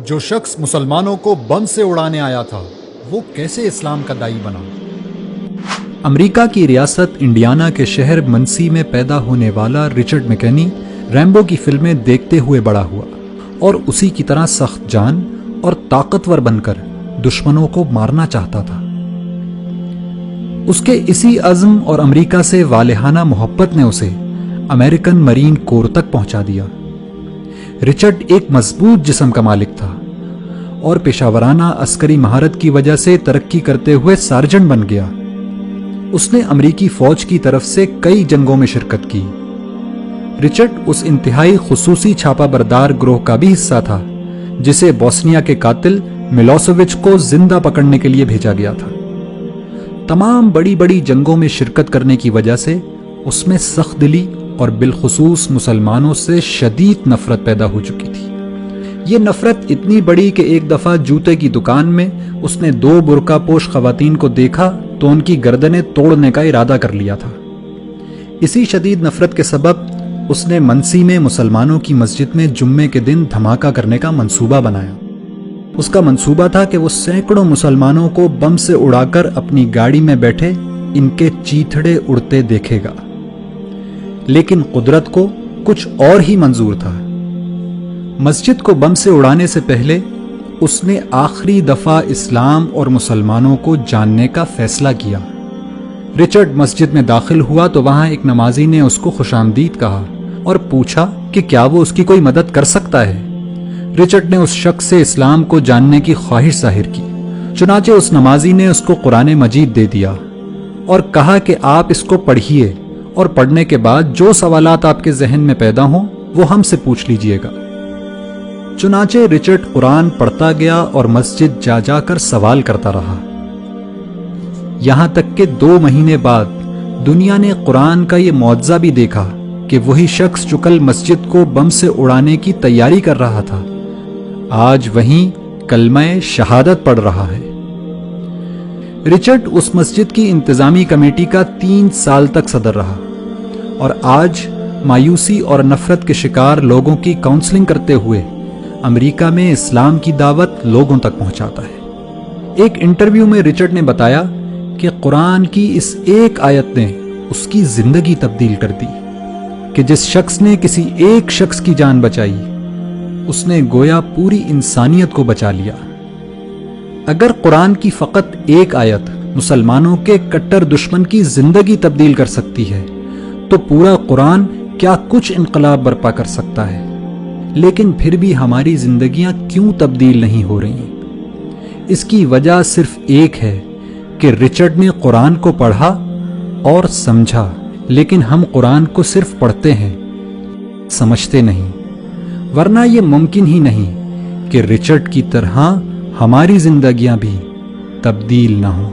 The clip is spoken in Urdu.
جو شخص مسلمانوں کو بم سے اڑانے آیا تھا وہ کیسے اسلام کا داعی بنا؟ امریکہ کی ریاست انڈیانا کے شہر منسی میں پیدا ہونے والا رچرڈ میکنی ریمبو کی فلمیں دیکھتے ہوئے بڑا ہوا اور اسی کی طرح سخت جان اور طاقتور بن کر دشمنوں کو مارنا چاہتا تھا۔ اس کے اسی عزم اور امریکہ سے والہانہ محبت نے اسے امریکن مرین کور تک پہنچا دیا۔ رچرڈ ایک مضبوط جسم کا مالک تھا اور پیشہ ورانہ عسکری مہارت کی وجہ سے ترقی کرتے ہوئے سارجنٹ بن گیا۔ اس نے امریکی فوج کی طرف سے کئی جنگوں میں شرکت کی۔ رچرڈ اس انتہائی خصوصی چھاپا بردار گروہ کا بھی حصہ تھا جسے بوسنیا کے قاتل ملوسیوچ کو زندہ پکڑنے کے لیے بھیجا گیا تھا۔ تمام بڑی بڑی جنگوں میں شرکت کرنے کی وجہ سے اس میں سخت دلی اور بالخصوص مسلمانوں سے شدید نفرت پیدا ہو چکی تھی۔ یہ نفرت اتنی بڑی کہ ایک دفعہ جوتے کی دکان میں اس نے 2 برقع پوش خواتین کو دیکھا تو ان کی گردنیں توڑنے کا ارادہ کر لیا تھا۔ اسی شدید نفرت کے سبب اس نے منسی میں مسلمانوں کی مسجد میں جمعے کے دن دھماکہ کرنے کا منصوبہ بنایا۔ اس کا منصوبہ تھا کہ وہ سینکڑوں مسلمانوں کو بم سے اڑا کر اپنی گاڑی میں بیٹھے ان کے چیتھڑے اڑتے دیکھے گا، لیکن قدرت کو کچھ اور ہی منظور تھا۔ مسجد کو بم سے اڑانے سے پہلے اس نے آخری دفعہ اسلام اور مسلمانوں کو جاننے کا فیصلہ کیا۔ رچرڈ مسجد میں داخل ہوا تو وہاں ایک نمازی نے اس کو خوش آمدید کہا اور پوچھا کہ کیا وہ اس کی کوئی مدد کر سکتا ہے۔ رچرڈ نے اس شخص سے اسلام کو جاننے کی خواہش ظاہر کی، چنانچہ اس نمازی نے اس کو قرآن مجید دے دیا اور کہا کہ آپ اس کو پڑھیے اور پڑھنے کے بعد جو سوالات آپ کے ذہن میں پیدا ہوں وہ ہم سے پوچھ لیجئے گا۔ چنانچہ رچرڈ قرآن پڑھتا گیا اور مسجد جا جا کر سوال کرتا رہا، یہاں تک کہ 2 مہینے بعد دنیا نے قرآن کا یہ معجزہ بھی دیکھا کہ وہی شخص جو کل مسجد کو بم سے اڑانے کی تیاری کر رہا تھا آج وہیں کلمہ شہادت پڑھ رہا ہے۔ رچرڈ اس مسجد کی انتظامی کمیٹی کا 3 سال تک صدر رہا اور آج مایوسی اور نفرت کے شکار لوگوں کی کاؤنسلنگ کرتے ہوئے امریکہ میں اسلام کی دعوت لوگوں تک پہنچاتا ہے۔ ایک انٹرویو میں رچرڈ نے بتایا کہ قرآن کی اس ایک آیت نے اس کی زندگی تبدیل کر دی کہ جس شخص نے کسی ایک شخص کی جان بچائی اس نے گویا پوری انسانیت کو بچا لیا۔ اگر قرآن کی فقط ایک آیت مسلمانوں کے کٹر دشمن کی زندگی تبدیل کر سکتی ہے تو پورا قرآن کیا کچھ انقلاب برپا کر سکتا ہے۔ لیکن پھر بھی ہماری زندگیاں کیوں تبدیل نہیں ہو رہی؟ اس کی وجہ صرف ایک ہے کہ رچرڈ نے قرآن کو پڑھا اور سمجھا، لیکن ہم قرآن کو صرف پڑھتے ہیں، سمجھتے نہیں، ورنہ یہ ممکن ہی نہیں کہ رچرڈ کی طرح ہماری زندگیاں بھی تبدیل نہ ہوں۔